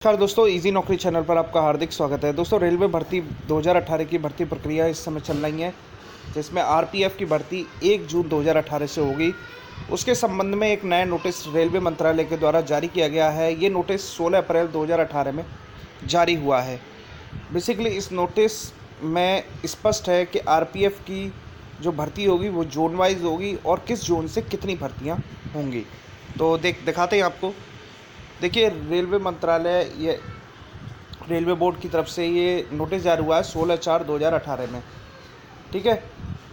नमस्कार दोस्तों, इजी नौकरी चैनल पर आपका हार्दिक स्वागत है। दोस्तों, रेलवे भर्ती 2018 की भर्ती प्रक्रिया इस समय चल रही है, जिसमें आरपीएफ की भर्ती 1 जून 2018 से होगी। उसके संबंध में एक नया नोटिस रेलवे मंत्रालय के द्वारा जारी किया गया है। ये नोटिस 16 अप्रैल 2018 में जारी हुआ है। बेसिकली इस नोटिस में स्पष्ट है कि आरपीएफ की जो भर्ती होगी वो जोन वाइज होगी और किस जोन से कितनी भर्तियाँ होंगी। तो दिखाते हैं आपको। देखिए, रेलवे मंत्रालय ये रेलवे बोर्ड की तरफ से ये नोटिस जारी हुआ है 16/4/2018 में। ठीक है,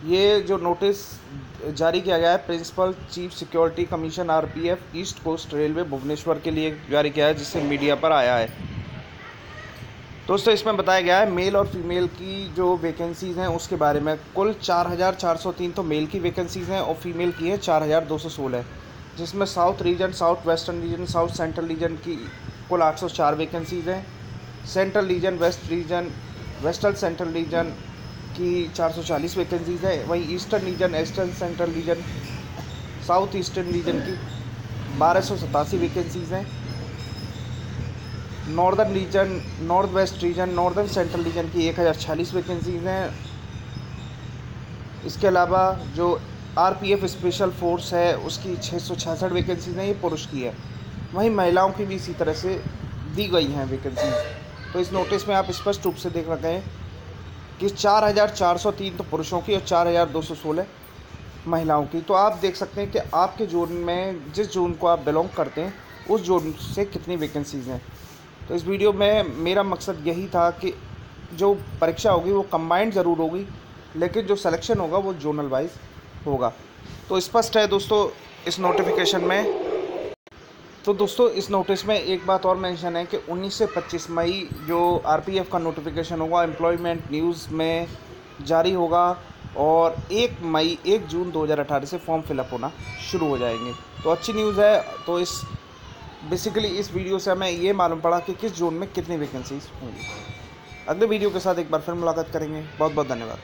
ये जो नोटिस जारी किया गया है principal chief security commission RPF east coast railway Bhubaneswar के लिए जारी किया है, जिससे मीडिया पर आया है। दोस्तों, इसमें बताया गया है मेल और फीमेल की जो वैकेंसीज़ हैं उसके बारे में। कुल 4,403 तो मेल की वैकेंसीज़ हैं और फीमेल की हैं 4,216, जिसमें south region, south western region, south central region की कुल 804 वैकेंसीज़ हैं। Central region, western central region की 440 वैकेंसीज़ हैं। वहीं eastern region, eastern central region, south eastern region की 1287 वैकेंसीज़ हैं। Northern region, north west region, northern central region की 1046 vacancies हैं। इसके अलावा जो आरपीएफ स्पेशल फोर्स है उसकी 666 वैकेंसीज़ हैं, ये पुरुष की है। वहीं महिलाओं की भी इसी तरह से दी गई हैं वैकेंसीज़। तो इस नोटिस में आप स्पष्ट रूप से देख रहे हैं कि 4,403 तो पुरुषों की और 4,216 महिलाओं की। तो आप देख सकते हैं कि आपके जोन में, जिस जोन को आप बिलोंग करते हैं, उस जोन से कितनी वैकेंसीज़ हैं। तो इस वीडियो में मेरा मकसद यही था कि जो परीक्षा होगी वो कंबाइंड ज़रूर होगी, लेकिन जो सिलेक्शन होगा वो जोनल वाइज होगा। तो स्पष्ट है दोस्तों इस नोटिफिकेशन में। तो दोस्तों, इस नोटिस में एक बात और मेंशन है कि 19 से 25 मई जो आरपीएफ का नोटिफिकेशन होगा एम्प्लॉयमेंट न्यूज़ में जारी होगा और 1 जून 2018 से फॉर्म फिलअप होना शुरू हो जाएंगे। तो अच्छी न्यूज़ है। तो बेसिकली इस वीडियो से हमें ये मालूम पड़ा कि किस जोन में कितनी वैकेंसीज होंगी। अगले वीडियो के साथ एक बार फिर मुलाकात करेंगे। बहुत बहुत धन्यवाद।